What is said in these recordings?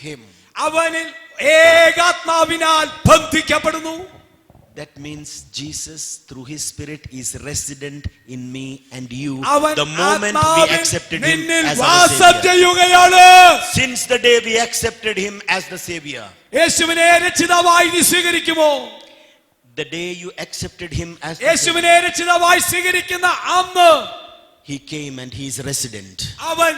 him. അവനിൽ ഏകാത്മാവിനാൽ ബന്ധിക്കപ്പെടുന്നു. That means Jesus through his spirit is resident in me and you the moment we accepted him as our savior. Since the day we accepted him as the savior, യേശുവിനെ രക്ഷിതാവായി നീ സ്വീകരിക്കുമോ? the day you accepted him as the യേശുവിനെ രക്ഷിതാവായി സ്വീകരിക്കുന്ന അന്ന് he came and he is resident. അവൻ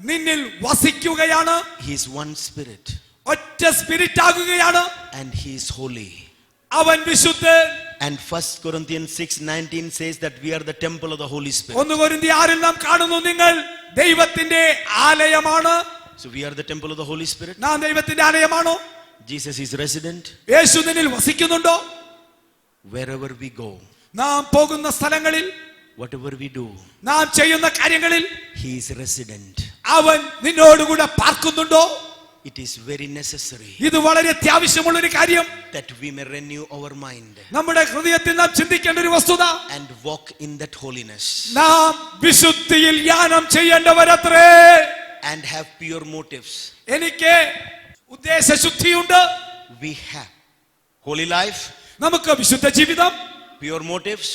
നിന്നിൽ വസിക്കുകയാണ്. He is one spirit ഒറ്റ spirit ആകുകയാണ്. and he is holy. അവൻ വിശുദ്ധൻ. And 1 Corinthians 6:19 says that we are the temple of the Holy Spirit. 1 കൊരിന്ത്യർ 6 നാം കാണുന്നു നിങ്ങൾ ദൈവത്തിന്റെ ആലയമാണ്. So we are the temple of the Holy Spirit. നാം ദൈവത്തിന്റെ ആലയമാണോ? Jesus is resident. യേശു നിന്നിൽ വസിക്കുന്നുണ്ടോ? Wherever we go, നാം പോകുന്ന സ്ഥലങ്ങളിൽ, whatever we do, നാം ചെയ്യുന്ന കാര്യങ്ങളിൽ he is resident. അവൻ നിന്നോടുകൂടെ പാർക്കുന്നുണ്ടോ? It is very necessary ഇത് വളരെ അത്യാവശ്യമുള്ള ഒരു കാര്യം. that we may renew our mind നമ്മുടെ ഹൃദയത്തിൽ നാം ചിന്തിക്കേണ്ട ഒരു വസ്തുത, and walk in that holiness നാം വിശുദ്ധിയിൽ യാനം ചെയ്യേണ്ടവരത്രേ. and have pure motives. എനിക്ക് ഉദ്ദേശശുദ്ധിയുണ്ട്. We have holy life, നമുക്ക് വിശുദ്ധ ജീവിതം, pure motives,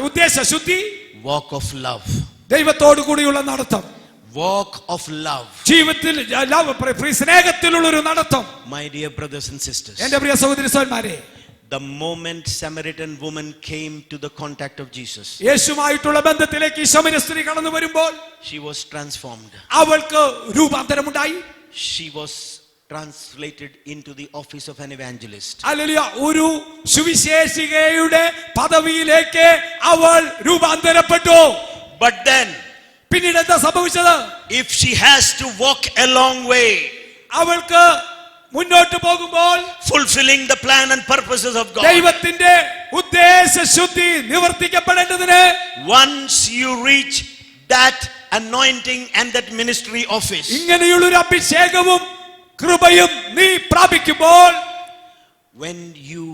ഉദ്ദേശശുദ്ധി, walk of love. ദൈവത്തോടു കൂടിയുള്ള നടത്തം, walk of love. ജീവിതത്തിൽ സ്നേഹത്തിലുള്ള ഒരു നടത്തം. My dear brothers and sisters, എന്റെ പ്രിയ സഹോദരി സഹോദരന്മാരെ, the moment Samaritan woman came to the contact of Jesus, യേശുമായിട്ടുള്ള ബന്ധത്തിലേക്ക് ഈ ശമര്യ സ്ത്രീ കടന്നു വരുമ്പോൾ she was transformed. അവൾക്ക് രൂപാന്തരമുണ്ടായി. She was translated into the office of an evangelist. Hallelujah. ഒരു സുവിശേഷികയുടെ പദവിയിലേക്ക് അവൾ രൂപാന്തരപ്പെട്ടു. But then, പിന്നീട് എന്താ സംഭവിച്ചത്? if she has to walk a long way, അവൾക്ക് മുന്നോട്ട് പോകുമ്പോൾ fulfilling the plan and purposes of God, ദൈവത്തിന്റെ ഉദ്ദേശശുദ്ധി നിവർത്തിക്കപ്പെടേണ്ടതിന്, once you reach that anointing and that ministry office, ഇങ്ങനെയുള്ള ഒരു അഭിഷേകവും കൃപയും നീ പ്രാപിക്കുമ്പോൾ, when you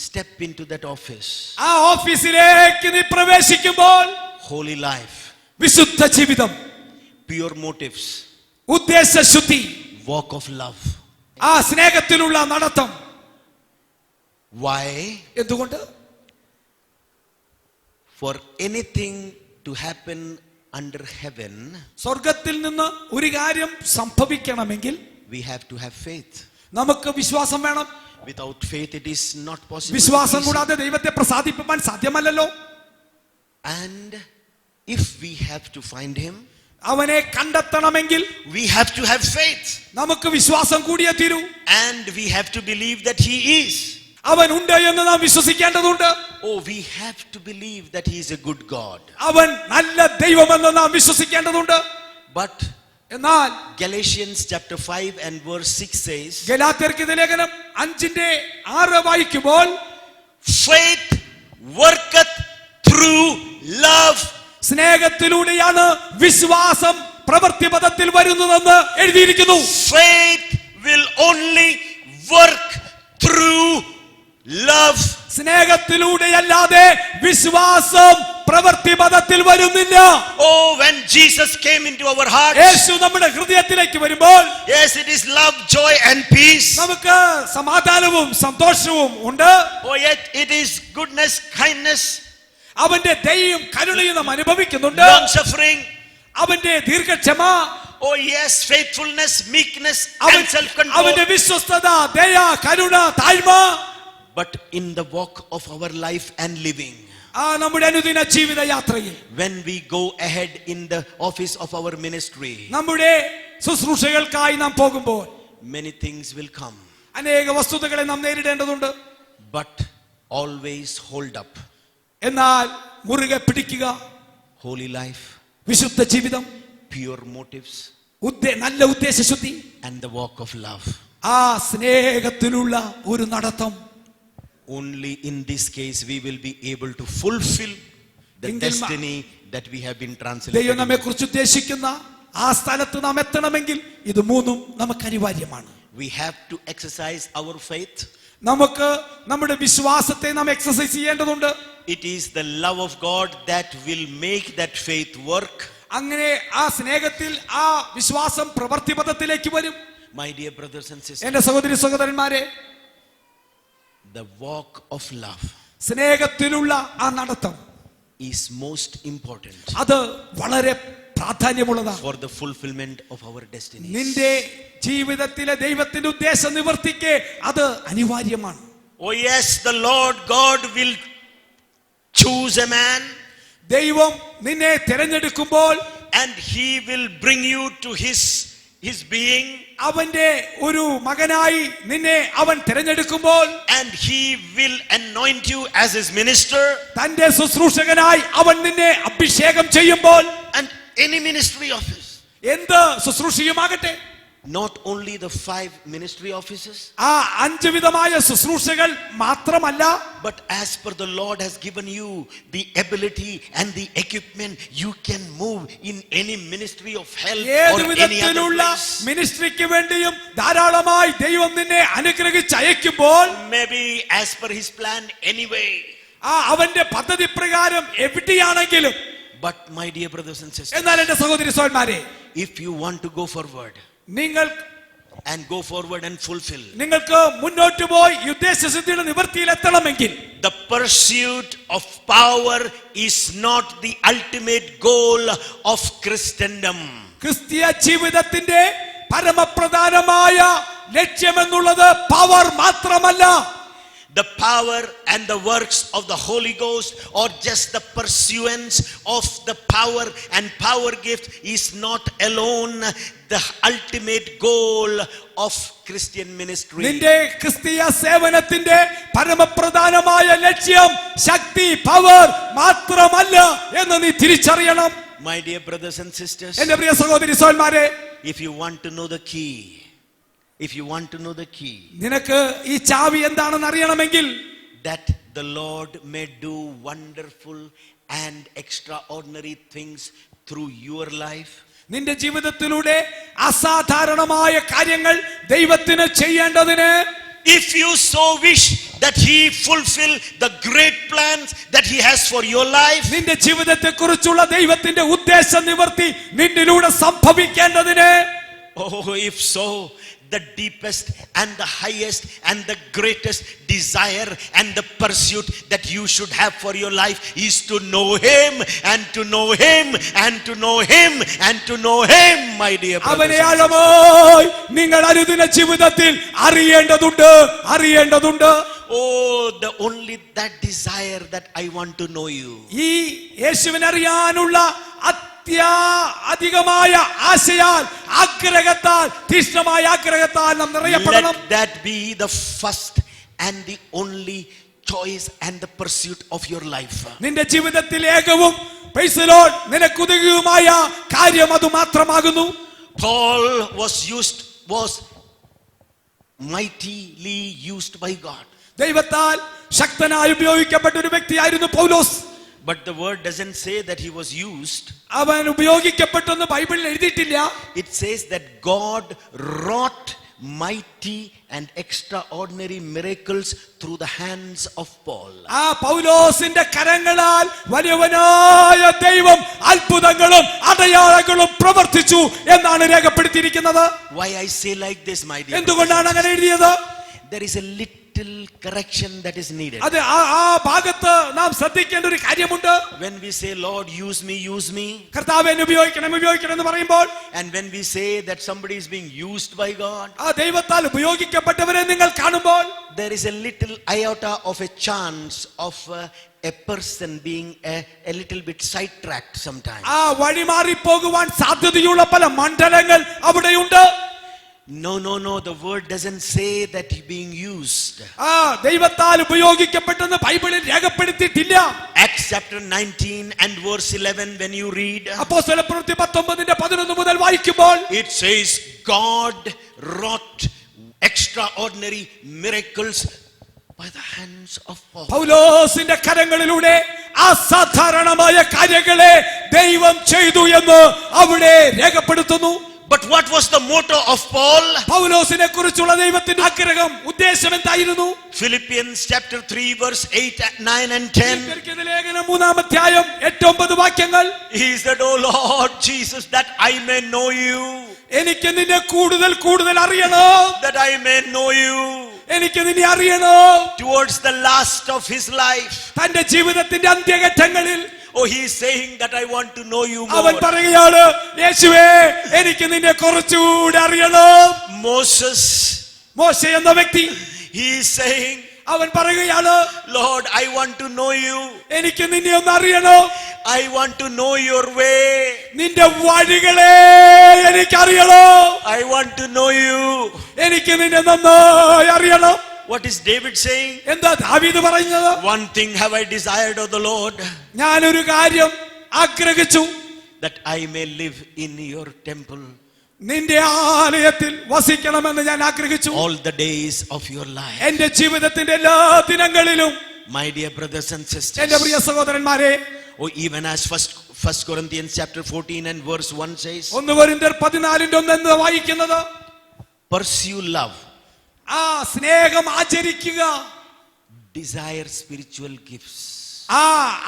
step into that office, ആ ഓഫീസിലേക്ക് നീ പ്രവേശിക്കുമ്പോൾ, holy life, വിശുദ്ധ ജീവിതം, pure motives, ഉദ്ദേശശുദ്ധി, walk of love. ആ സ്നേഹത്തിലുള്ള നടത്തം. Why? എന്തുകൊണ്ട്? For anything to happen under heaven, സ്വർഗത്തിൽ നിന്ന് ഒരു കാര്യം സംഭവിക്കണമെങ്കിൽ we have to have faith. നമുക്ക് വിശ്വാസം വേണം. Without faith it is not possible. വിശ്വാസം കൂടാതെ ദൈവത്തെ പ്രസാദിപ്പിക്കാൻ സാധ്യമല്ലല്ലോ. And if we have to find him, അവനെ കണ്ടെത്തണമെങ്കിൽ we have to have faith. നമുക്ക് വിശ്വാസം കൂടിയേ തീരൂ. And we have to believe that he is. അവൻ ഉണ്ട് എന്ന് നാം വിശ്വസിക്കേണ്ടതുണ്ട്. Oh, we have to believe that he is a good God. അവൻ നല്ല ദൈവമെന്ന് നാം വിശ്വസിക്കേണ്ടതുണ്ട്. But എന്നാൽ Galatians chapter 5 and verse 6 says, ഗലാത്യർക്ക് ലേഖനം 5:6 വായിക്കുമ്പോൾ, faith worketh through love. സ്നേഹത്തിലൂടെയാണ് വിശ്വാസം പ്രവൃത്തിപഥത്തിൽ വരുന്നതെന്ന് എഴുതിയിരിക്കുന്നു. Faith will only work through love. സ്നേഹത്തിലൂടെയല്ലാതെ വിശ്വാസം പ്രവൃത്തിപഥത്തിൽ വരുന്നില്ല. Oh, when Jesus came into our hearts, യേശു നമ്മുടെ ഹൃദയത്തിലേക്ക് വരുമ്പോൾ, yes, it is love, joy and peace. നമുക്ക് സമാധാനവും സന്തോഷവും ഉണ്ട്. Oh, yet it is goodness, kindness, അവന്റെ ദയയും കരുണയും നാം അനുഭവിക്കുന്നുണ്ട്. long suffering. അവന്റെ ദീർഘക്ഷമ, Oh yes, faithfulness, meekness and self-control. അവന്റെ വിശ്വസ്തത, ദയ, കരുണ, താഴ്മ. But in the walk of our life and living, നമ്മുടെ അനുദിന ജീവിത യാത്രയിൽ, when we go ahead in the office of our ministry, നമ്മുടെ ശുശ്രൂഷകൾക്കായി നാം പോകുമ്പോൾ many things will come. അനേക വസ്തുതകളെ നാം നേരിടേണ്ടതുണ്ട്. But always hold up എന്നാൽ മുറുകെ പിടിക്കുക holy life, വിശുദ്ധ ജീവിതം, pure motives നല്ല ഉദ്ദേശശുദ്ധി, and the walk of love. ആ സ്നേഹത്തിലുള്ള ഒരു നടത്തം. Only in this case we will be able to fulfill the destiny that we have been translated. ദൈവം നമ്മെ കുറിച്ച് ഉദ്ദേശിക്കുന്ന ആ സ്ഥലത്ത് നാം എത്തണമെങ്കിൽ ഇത് മൂന്നും നമുക്ക് അനിവാര്യമാണ്. We have to exercise our faith. നമുക്ക് നമ്മുടെ വിശ്വാസത്തെ നാം എക്സസൈസ് ചെയ്യേണ്ടതുണ്ട്. It is the love of God that will make that faith work. അങ്ങനെ ആ സ്നേഹത്തിൽ ആ വിശ്വാസം പ്രവൃത്തിപഥത്തിലേക്ക് വരും. My dear brothers and sisters, എന്റെ സഹോദരി സഹോദരന്മാരെ, the walk of love സ്നേഹത്തിലുള്ള ആ നടത്തം is most important അത് വളരെ പ്രാധാന്യമുള്ളതാണ് for the fulfillment of our destiny. നിന്റെ ജീവിതത്തിലെ ദൈവത്തിന്റെ ഉദ്ദേശ നിവർത്തിക്ക് അത് അനിവാര്യമാണ്. Oh yes, the Lord God will choose a man ദൈവം നിന്നെ തിരഞ്ഞെടുക്കുമ്പോൾ and he will bring you to his being, അവന്റെ ഒരു മകനായി നിന്നെ അവൻ തിരഞ്ഞെടുക്കുമ്പോൾ and he will anoint you as his minister. തന്റെ ശുശ്രൂഷകനായി അവൻ നിന്നെ അഭിഷേകം ചെയ്യുമ്പോൾ, And any ministry office, എന്ത് ശുശ്രൂഷയുമാകട്ടെ, not only the 5 ministry offices, ആ 5 വിധമായ ശുശ്രൂഷകൾ മാത്രമല്ല, but as per the Lord has given you the ability and the equipment, you can move in any ministry of help ഏത് or any other വിധത്തിലുള്ള place. മിനിസ്ട്രിക്ക് വേണ്ടിയും ധാരാളമായി ദൈവം നിന്നെ അനുഗ്രഹിച്ച് അയക്കുമ്പോൾ, Maybe as per his plan anyway. ആ അവന്റെ പദ്ധതി പ്രകാരം എവിടെയാണെങ്കിലും. But my dear brothers and sisters, എന്നാൽ എന്റെ സഹോദരി സഹോദരന്മാരെ, if you want to go forward നിങ്ങൾ and go forward and fulfill, നിങ്ങൾക്ക് മുന്നോട്ട് പോയി ഉദ്ദേശസിദ്ധിയുടെ നിവൃത്തിയിൽ എത്തണമെങ്കിൽ, the pursuit of power is not the ultimate goal of Christendom. ക്രിസ്തീയ ജീവിതത്തിന്റെ പരമപ്രധാനമായ ലക്ഷ്യമെന്നുള്ളത് പവർ മാത്രമല്ല. The power and the works of the Holy Ghost, or just the pursuance of the power and power gift, is not alone the ultimate goal of Christian ministry. നിന്റെ ക്രിസ്തീയ സേവനത്തിന്റെ പരമപ്രധാനമായ ലക്ഷ്യം ശക്തി, power മാത്രമല്ല എന്ന് നീ തിരിച്ചറിയണം. My dear brothers and sisters, എന്റെ പ്രിയ സഹോദരി സഹോദരന്മാരെ, if you want to know the key, നിനക്ക് ഈ ചാവി എന്താണെന്ന് അറിയണമെങ്കിൽ, that the Lord may do wonderful and extraordinary things through your life, നിന്റെ ജീവിതത്തിലൂടെ അസാധാരണമായ കാര്യങ്ങൾ ദൈവത്തിന് ചെയ്യേണ്ടതിന്, if you so wish that he fulfill the great plans that he has for your life, നിന്റെ ജീവിതത്തെ കുറിച്ചുള്ള ദൈവത്തിന്റെ ഉദ്ദേശ നിവർത്തി നിന്നിലൂടെ സംഭവിക്കേണ്ടതിന്, oh, if so, the deepest and the highest and the greatest desire and the pursuit that you should have for your life is to know him and to know him and to know him and to know him, my dear brothers അവനെ and sisters. ആഴമായി നിങ്ങൾ അനുദിന ജീവിതത്തിൽ അറിയേണ്ടതുണ്ട്. Oh, the only that desire that I want to know you. ഈ യേശുവിനെ അറിയാനുള്ള അധികമായ ആശയാൽ, ആഗ്രഹത്താൽ, തീക്ഷ്ണമായ ആഗ്രഹത്താൽ നാം നിറയപ്പെടണം. Let that be the first and the only choice and the pursuit of your life. നിന്റെ ജീവിതത്തിൽ ഏകവും പ്രൈസ് ദി ലോർഡ് നിനക്കുതകുമായ കാര്യം അത് മാത്രമാകുന്നു. Paul was mightily used by God. ദൈവത്താൽ ശക്തനായി ഉപയോഗിക്കപ്പെട്ട ഒരു വ്യക്തിയായിരുന്നു പൗലോസ്. But the word doesn't say that he was used. അവൻ ഉപയോഗിക്കപ്പെട്ടെന്ന് ബൈബിളിൽ എഴുതിയിട്ടില്ല. It says that God wrought mighty and extraordinary miracles through the hands of Paul. ആ പൗലോസിന്റെ കരങ്ങളാൽ വലിയവനായ ദൈവം അത്ഭുതങ്ങളും അടയാളങ്ങളും പ്രവർത്തിച്ചു എന്നാണ് രേഖപ്പെടുത്തിയിരിക്കുന്നത്. Why I say like this, my dear? എന്തുകൊണ്ടാണ് അങ്ങനെ എഴുതിയത്? There is a little correction that is needed. അത് ആ ഭാഗത്ത് നാം ശ്രദ്ധിക്കേണ്ട ഒരു കാര്യമുണ്ട്. When we say, Lord, use me, കർത്താവേ എന്നെ ഉപയോഗിക്കണം എന്ന് പറയുമ്പോൾ, and when we say that somebody is being used by God, ആ ദൈവത്താൽ ഉപയോഗിക്കപ്പെട്ടവരെ നിങ്ങൾ കാണുമ്പോൾ, there is a little iota of a chance of a person being a little bit sidetracked sometimes. ആ വഴിമാറി പോകുവാൻ സാധ്യതയുള്ള പല മണ്ഡലങ്ങൾ അവിടെയുണ്ട്. No, the word doesn't say that he being used. ആ ദൈവത്താൽ ഉപയോഗിക്കപ്പെട്ടെന്ന് ബൈബിളിൽ രേഖപ്പെടുത്തിയിട്ടില്ല. Acts chapter 19 and verse 11, when you read, അപ്പോസ്തലപ്രവൃത്തി 19:11 മുതൽ വായിക്കുമ്പോൾ, it says God wrought extraordinary miracles by the hands of Paul. പൗലോസിന്റെ കരങ്ങളിലൂടെ അസാധാരണമായ കാര്യങ്ങളെ ദൈവം ചെയ്തു എന്ന് അവിടെ രേഖപ്പെടുത്തുന്നു. But what was the motto of Paul? പൗലോസിനെ കുറിച്ചുള്ള ദൈവത്തിന്റെ ആഗ്രഹം, ഉദ്ദേശം എന്തായിരുന്നു? Philippians chapter 3 verse 8, 9 and 10. ലേഖനം 3-ാം അധ്യായം 8-9 വാക്യങ്ങൾ. He said, "Oh Lord Jesus, that I may know you." എനിക്ക് നിന്നെ കൂടുതൽ കൂടുതൽ അറിയണം. That I may know you. എനിക്ക് നിന്നെ അറിയണം. Towards the last of his life. തന്റെ ജീവിതത്തിന്റെ അന്ത്യഘട്ടങ്ങളിൽ Oh, he is saying that I want to know you അവൻ more. പറയുകയാണ്, യേശുവേ എനിക്ക് നിന്നെ കുറച്ചുകൂടി അറിയണം. മോശ എന്ന വ്യക്തി, He is saying, അവൻ പറയുകയാണ്, Lord, I want to know you. എനിക്ക് നിന്നെ ഒന്ന് അറിയണം. I want to know your way. നിന്റെ വഴികളെ എനിക്കറിയണം. I want to know you. എനിക്ക് നിന്നെ നന്നായി അറിയണം. What is David saying? എന്താ ദാവീദ് പറയുന്നത്? One thing have I desired of the Lord, ഞാനൊരു കാര്യം ആഗ്രഹിച്ചു, that I may live in your temple നിന്റെ ആലയത്തിൽ വസിക്കണമെന്ന് ഞാൻ ആഗ്രഹിച്ചു all the days of your life. എന്റെ ജീവിതത്തിന്റെ എല്ലാ ദിനങ്ങളിലും. My dear brothers and sisters, എന്റെ പ്രിയ സഹോദരന്മാരെ, oh, even as first Corinthians chapter 14 and verse 1 says, 1 കൊരിന്ത്യർ 14:1 എന്ന് വായിക്കുന്നത്, pursue love, ആ സ്നേഹം ആചരിക്കുക, desire spiritual gifts. ആ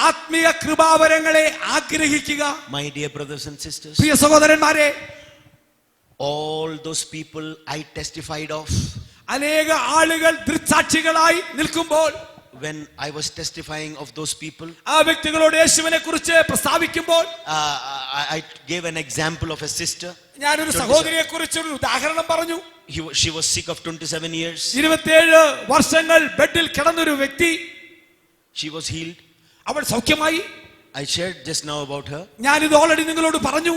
ആത്മീയ കൃപാവരങ്ങളെ ആഗ്രഹിക്കുക. My dear brothers and sisters, പ്രിയ സഹോദരന്മാരെ, all those people I testified of, അനേക ആളുകൾ ദൃക്സാക്ഷികളായി നിൽക്കുമ്പോൾ, when I was testifying of those people, ആ വ്യക്തികളോട് യേശുവിനെ കുറിച്ച് പ്രസ്താവിക്കുമ്പോൾ, I gave an example of a sister. ഞാനൊരു സഹോദരിയെ കുറിച്ചൊരു ഉദാഹരണം പറഞ്ഞു. She was sick of 27 years. 27 വർഷങ്ങൾ ബെഡിൽ കിടന്നൊരു വ്യക്തി. She was healed. അവൾ സൗഖ്യമായി. I shared just now about her. ഞാനിത് ഓൾറെഡി നിങ്ങളോട് പറഞ്ഞു.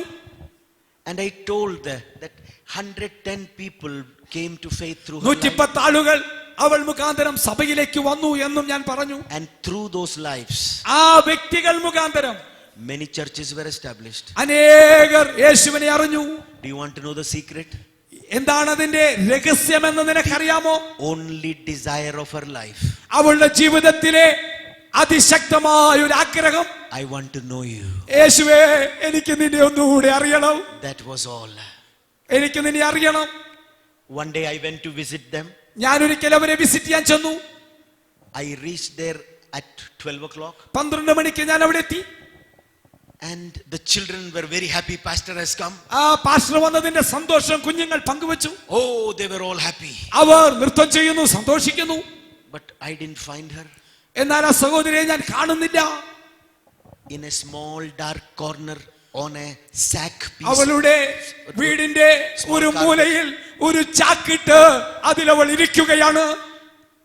And I told that 110 people came to faith through her life. 110 ആളുകൾ അവൾ മുഖാന്തരം സഭയിലേക്ക് വന്നു എന്നും ഞാൻ പറഞ്ഞു. And through those lives, ആ വ്യക്തികൾ മുഖാന്തരം many churches were established. അനേകർ യേശുവിനെ അറിഞ്ഞു. Do you want to know the secret? എന്താണ് അതിന്റെ രഹസ്യമെന്ന് നിനക്കറിയാമോ? Only desire of her life. അവളുടെ ജീവിതത്തിലെ അതിശക്തമായ ഒരു ആഗ്രഹം, I want to know you. യേശുവേ എനിക്ക് നിന്നെ ഒന്നുകൂടെ അറിയണം. That was all. എനിക്ക് നിന്നെ അറിയണം. One day I went to visit them. ഞാൻ ഒരിക്കൽ അവരെ വിസിറ്റ് ചെയ്യാൻ ചെന്നു. I reached there at 12 o'clock. 12 മണിക്ക് ഞാൻ അവിടെ എത്തി. And the children were very happy. Pastor has come. ആ പാസ്റ്റർ വന്നതിന്റെ സന്തോഷം കുഞ്ഞുങ്ങൾ പങ്കുവച്ചു. Oh, they were all happy. അവർ നൃത്തം ചെയ്യുന്നു, സന്തോഷിക്കുന്നു. But I didn't find her. എന്നാൽ ആ സഹോദരിയെ ഞാൻ കാണുന്നില്ല. In a small dark corner on a sack piece. അവളുടെ വീടിന്റെ ഒരു മൂലയിൽ ഒരു ചാക്കിട്ട് അതിലവൾ ഇരിക്കുകയാണ്.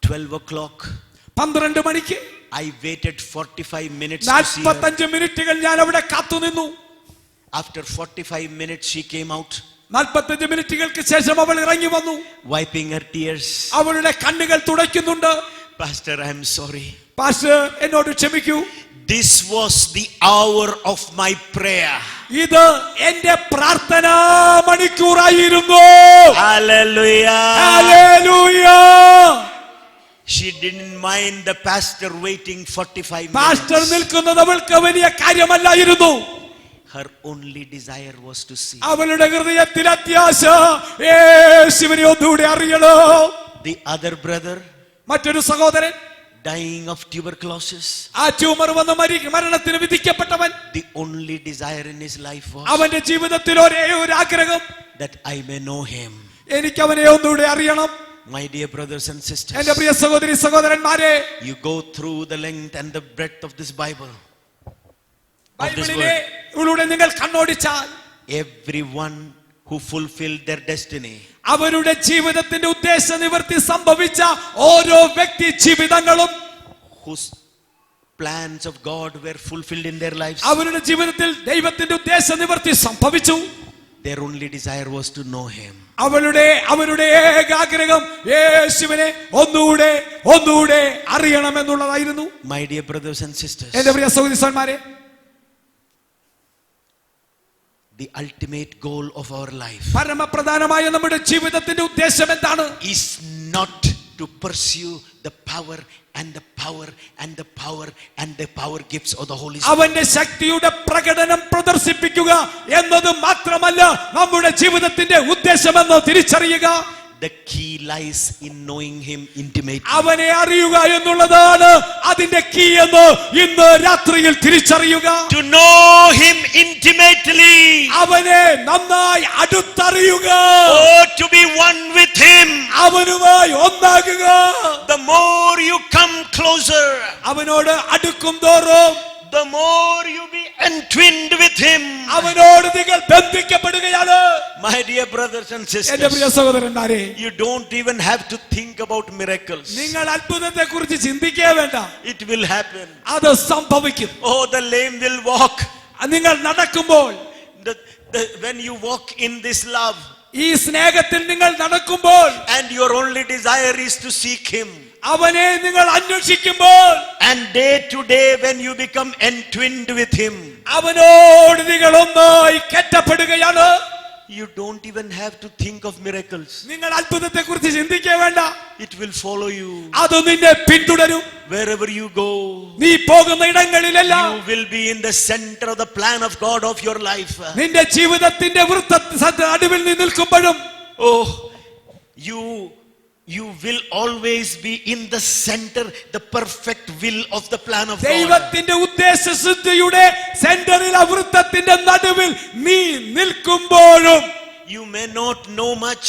12 o'clock. 12 മണിക്ക് I waited 45 minutes to see her. 45 മിനിറ്റുകൾ ഞാൻ അവിടെ കാത്തുനിന്നു. After 45 minutes she came out. 45 മിനിറ്റുകൾക്ക് ശേഷം അവൾ ഇറങ്ങി വന്നു. Wiping her tears. അവളുടെ കണ്ണുകൾ തുടയ്ക്കുന്നുണ്ട്. Pastor, I am sorry. Pastor എന്നോട് ക്ഷമിക്കൂ. This was the hour of my prayer. ഇത് എന്റെ പ്രാർത്ഥനാ മണിക്കൂറായിരുന്നു. Hallelujah. Hallelujah. She didn't mind the pastor waiting 45 pastor minutes. നിൽക്കുന്നത് അവൾക്ക് വലിയ കാര്യമല്ലായിരുന്നു. Her only desire was to see. അവളുടെ ഹൃദയത്തിൽ അത്യാശ യേശുവിനെ ഒന്നുകൂടെ അറിയണം. The other brother, മറ്റൊരു സഹോദരൻ dying of tuberculosis. ആ ട്യൂമർ വന്ന് മരണത്തിന് വിധിക്കപ്പെട്ടവൻ. The only desire in his life was അവന്റെ ജീവിതത്തിൽ ഒരേ ഒരു ആഗ്രഹം, that I may know him. എനിക്ക് അവനെ ഒന്നുകൂടെ അറിയണം. My dear brothers and sisters, എന്റെ പ്രിയ സഹോദരി സഹോദരന്മാരെ, you go through the length and the breadth of this Bible, of this ബൈബിളിലെ word. ഉള്ളിലൂടെ നിങ്ങൾ കണ്ണോടിച്ചാൽ Everyone who fulfilled their destiny, അവരുടെ ജീവിതത്തിന്റെ ഉദ്ദേശ നിവൃത്തി സംഭവിച്ച ഓരോ വ്യക്തി ജീവിതങ്ങളും, whose plans of God were fulfilled in their lives, അവരുടെ ജീവിതത്തിൽ ദൈവത്തിന്റെ ഉദ്ദേശ നിവൃത്തി സംഭവിച്ചു. their only desire was to know him. അവരുടെ ഏകാഗ്രഹം യേശുവിനെ ഒന്നുകൂടെ അറിയണമെന്നുള്ളതായിരുന്നു. My dear brothers and sisters, എന്റെ പ്രിയ സഹോദരന്മാരെ, the ultimate goal of our life പരമപ്രധാനമായ നമ്മുടെ ജീവിതത്തിന്റെ ഉദ്ദേശം എന്താണ്? is not to pursue the power and the power and the power and the power gifts of the Holy Spirit. അവന്റെ ശക്തിയുടെ പ്രകടനം പ്രദർശിപ്പിക്കുക എന്നത് മാത്രമല്ല നമ്മുടെ ജീവിതത്തിന്റെ ഉദ്ദേശമെന്ന് തിരിച്ചറിയുക. The key lies in knowing him intimately. അവനെ അറിയുക എന്നുള്ളതാണ് അതിന്റെ കീ എന്ന് ഇന്ന് രാത്രിയിൽ തിരിച്ചറിയുക. To know him intimately. അവനെ നന്നായി അടുത്തറിയുക. Oh, to be one with him. അവനുമായി ഒന്നാകുക. The more you come closer, അവനോട് അടുക്കും തോറും the more you be entwined with him. അവനോട് നിങ്ങൾ ബന്ധിക്കപ്പെടുകയാണ്. My dear brothers and എന്റെ പ്രിയ sisters, സഹോദരന്മാരെ, you don't even have to think about miracles. നിങ്ങൾ അത്ഭുതത്തെ കുറിച്ച് ചിന്തിക്കേ വേണ്ട. It will happen. അത് സംഭവിക്കും. Oh, the lame will walk. നിങ്ങൾ നടക്കുമ്പോൾ, When you walk in this love, ഈ സ്നേഹത്തിൽ നിങ്ങൾ നടക്കുമ്പോൾ, and your only desire is to seek him, അവനെ നിങ്ങൾ അന്വേഷിക്കുമ്പോൾ, and day to day when you become entwined with him, അവനോട് നിങ്ങൾ ഒന്നായി കെട്ടപ്പെടുകയാണ്. you don't even have to think of miracles. നിങ്ങൾ അത്ഭുതത്തെ കുറിച്ച് ചിന്തിക്കേ വേണ്ട. It will follow you. അത് നിന്നെ പിന്തുടരും. Wherever you go, നീ പോകുന്ന ഇടങ്ങളിലെല്ലാം you will be in the center of the plan of God of your life. നിന്റെ ജീവിതത്തിന്റെ നടുവിൽ നീ നിൽക്കുമ്പോഴും, Oh, you will always be in the center, the perfect will of the plan of God. ദൈവത്തിന്റെ ഉദ്ദേശശുദ്ധിയുടെ സെന്ററിൽ, വൃത്തത്തിന്റെ നടുവിൽ നീ നിൽക്കുമ്പോഴും, You may not know much,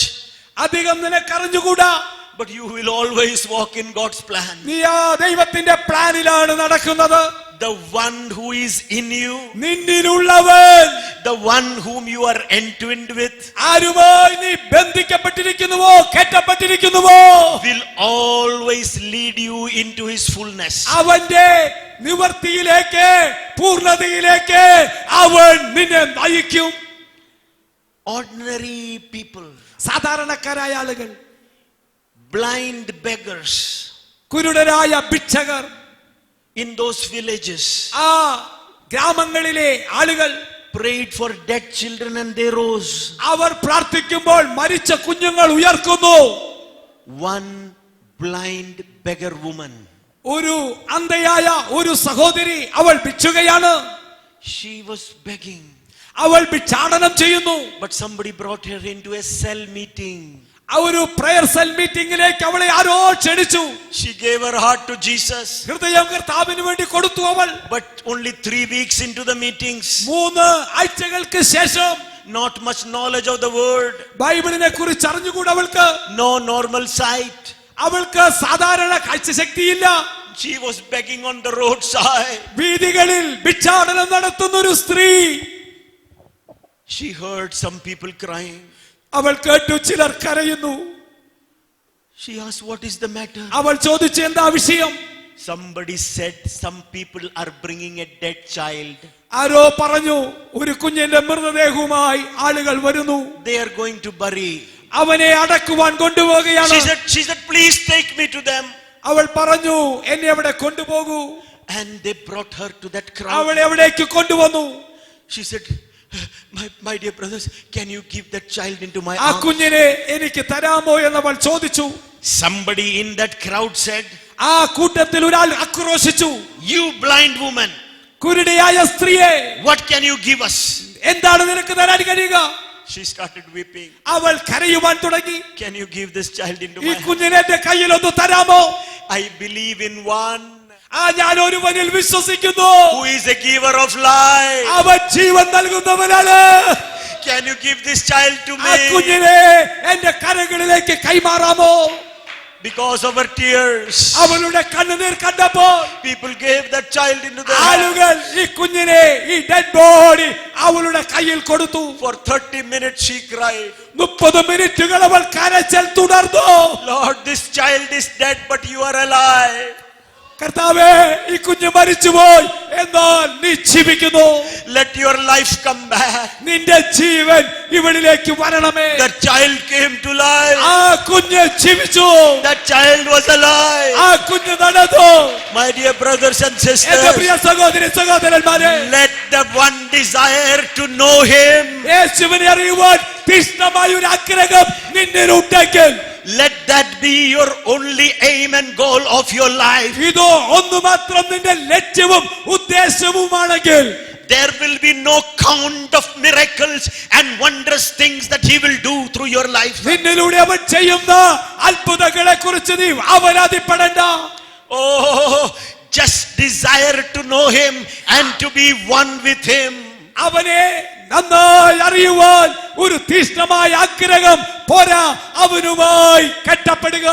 അധികം നിനക്ക് അറിഞ്ഞുകൂടാ, but you will always walk in God's plan. നീ ആ ദൈവത്തിന്റെ പ്ലാനിലാണ് നടക്കുന്നത്. The one who is in you, നിന്നിലുള്ളവൻ, the one whom you are entwined with, ആരുമായി നീ ബന്ധിക്കപ്പെട്ടിരിക്കുന്നുവോ, കെട്ടപ്പെട്ടിരിക്കുന്നുവോ, will always lead you into his fullness. അവന്റെ നിവർത്തിയിലേക്ക്, പൂർണ്ണതയിലേക്ക് അവൻ നിന്നെ നയിക്കും. Ordinary people, സാധാരണക്കാരായ ആളുകൾ, blind beggars കുരുടരായ ഭിക്ഷകർ, in those villages ആ ഗ്രാമങ്ങളിലെ ആളുകൾ prayed for dead children and they rose. അവർ പ്രാർത്ഥിക്കുമ്പോൾ മരിച്ച കുഞ്ഞുങ്ങൾ ഉയർക്കുന്നു. One blind beggar woman, ഒരു അന്ധയായ ഒരു സഹോദരി, അവൾ ഭിക്ഷുകയാണ്. she was begging, അവൾ ഭിക്ഷാടനം ചെയ്യുന്നു. but somebody brought her into a cell meeting. ഒരു പ്രയർ സെൽ മീറ്റിംഗിലേക്ക് അവളെ ആരോ ക്ഷണിച്ചു. She gave her heart to Jesus, ഹൃദയം കർത്താവിന് വേണ്ടി കൊടുത്തു അവൾ. but only 3 weeks into the meetings, 3 ആഴ്ചകൾക്ക് ശേഷം not much knowledge of the word, ബൈബിളിനെ കുറിച്ച് അറിഞ്ഞുകൂടാ അവൾക്ക്. no normal sight. അവൾക്ക് സാധാരണ കാഴ്ചശക്തിയില്ല. She was begging on the roadside. വീഥികളിൽ ഭിക്ഷാടനം നടത്തുന്ന ഒരു സ്ത്രീ. She heard some people crying. അവൾ കേട്ടു ചിലർ കരയുന്നു. She asked, what is the matter? അവൾ ചോദിച്ചു, എന്താ വിഷയം? Somebody said some people are bringing a dead child. ആരോ പറഞ്ഞു, ഒരു കുഞ്ഞിന്റെ മൃതദേഹവുമായി ആളുകൾ വരുന്നു. They are going to bury. അവനെ അടക്കുവാൻ കൊണ്ടുപോവുകയാണ്. She said, please take me to them. അവൾ പറഞ്ഞു, എന്നെ അവിടെ കൊണ്ടുപോകൂ. And they brought her to that crowd. അവളെ അവിടേക്ക് കൊണ്ടുവന്നു. She said, my dear brothers, can you give that child into my ആ arms? കുഞ്ഞിനെ എനിക്ക് തരാമോ എന്നവൾ ചോദിച്ചു. Somebody in that crowd said, ആ കൂട്ടത്തിൽ ഒരാൾ ആക്രോശിച്ചു, you blind woman, കുരുടയായ സ്ത്രീയെ, what can you give us? എന്താണ് നിനക്ക് തരാൻ കഴിയുക? She started weeping. അവൾ കരയുവാൻ തുടങ്ങി. Can you give this child into ഈ my കുഞ്ഞിനെ എന്റെ കയ്യിലൊന്ന് തരാമോ? I believe in one ഞാൻ ഒരുവനിൽ വിശ്വസിക്കുന്നു, who is a giver of life. അവൻ ജീവൻ നൽകുന്നവനാണ്. Can you give this child to ആ me? കുഞ്ഞിനെ എന്റെ കരങ്ങളിലേക്ക് കൈമാറാമോ? Because of her tears, അവളുടെ കണ്ണുനീർ കണ്ടപ്പോൾ people gave that child into the hand. ആളുകൾ ഈ കുഞ്ഞിനെ, ഈ ഡെഡ് ബോഡി അവളുടെ കയ്യിൽ കൊടുത്തു. For 30 minutes she cried, 30 മിനിറ്റുകൾ അവൾ കരച്ചിൽ തുടർന്നു. Lord, this child is dead, but you are alive. കർത്താവേ, ഈ കുഞ്ഞ് മരിച്ചുപോയി, എന്നാൽ നീ ജീവിക്കുന്നു. Let your life come back. നിന്റെ ജീവൻ ഇവളിലേക്ക് വരണമേ. That child came to life. ആ കുഞ്ഞ് ജീവിച്ചു. That child was alive. ആ കുഞ്ഞ് നടന്നു. My dear brothers and എന്റെ sisters, പ്രിയ സഹോദരി സഹോദരന്മാരെ, let the one desire to know him, യേശുവിനെ അറിയുവാൻ തീഷ്ണമായ ഒരു ആഗ്രഹം നിന്നിലുണ്ടെങ്കിൽ, let that be your only aim and goal of your life. ഇതോ ഒന്ന് മാത്രം നിന്റെ ലക്ഷ്യവും ഉദ്ദേശവുമാണെങ്കിൽ there will be no count of miracles and wondrous things that he will do through your life. നിന്നിലൂടെ അവൻ ചെയ്യുന്ന അത്ഭുതങ്ങളെ കുറിച്ച് നീ അവലാതിപ്പെടണ്ട. Oh, just desire to know him and to be one with him. അവനെ നന്നായി അറിയുവാൻ ഒരു തീഷ്ണമായ ആഗ്രഹം പോരാ, അവനുമായി കെട്ടപ്പെടുക.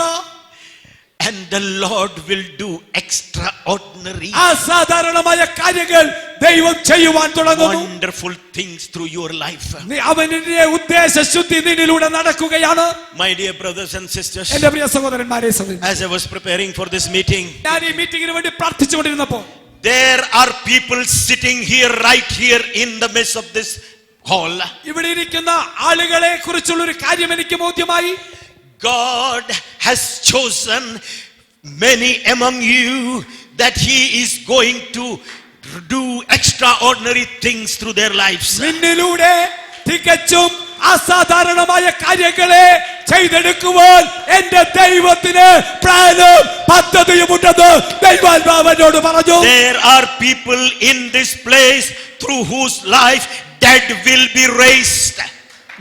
And the Lord will do extraordinary, അസാധാരണമായ കാര്യങ്ങൾ ദൈവം ചെയ്യുവാൻ തുടങ്ങുന്നു. wonderful things through your life. അവന്റെ ഉദ്ദേശശുദ്ധി നിന്നിലൂടെ നടക്കുകയാണ്. My dear brothers and sisters, എന്റെ പ്രിയ സഹോദരന്മാരെ സഹോദരിമാരെ, as I was preparing for this meeting, ഞാൻ ഈ മീറ്റിംഗിന് വേണ്ടി പ്രാർത്ഥിച്ചുകൊണ്ടിരുന്നപ്പോൾ there are people sitting here, right here in the midst of this hall. ഇവിടെ ഇരിക്കുന്ന ആളുകളെ കുറിച്ചുള്ള ഒരു കാര്യം എനിക്ക് ബോധ്യമായി. God has chosen many among you that he is going to do extraordinary things through their lives. നിന്നിലൂടെ തികച്ചും അസാധാരണമായ കാര്യങ്ങളെ ചെയ്തെടുക്കുവാൻ എന്റെ ദൈവത്തിന് പ്ലാനും പദ്ധതിയുമുണ്ടെന്ന് ദൈവാത്മാവനോട് പറഞ്ഞു. There are people in this place through whose life dead will be raised.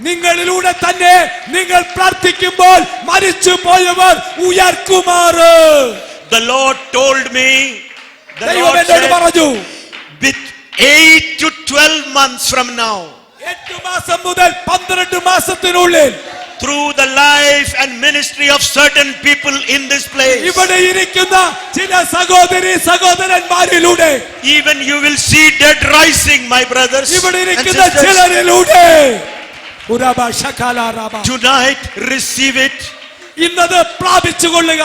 നിങ്ങളിലൂടെ തന്നെ നിങ്ങൾ പ്രാർത്ഥിക്കുമ്പോൾ മരിച്ചു പോയവർ ഉയർക്കുമാറ്. The Lord told me, the ദൈവം Lord എന്നോട് said, പറഞ്ഞു, with 8 to 12 months from now, 8 മാസം മുതൽ 12 മാസത്തിനുള്ളിൽ through the life and ministry of certain people in this place, ഇവിടെ ഇരിക്കുന്ന ചില സഹോദരി സഹോദരന്മാരിലൂടെ, even you will see dead rising, my brothers ഇവിടെ and ഇരിക്കുന്ന sisters. ചിലരിലൂടെ Tonight receive it. ഇന്നത് പ്രാപിച്ചുകൊള്ളുക.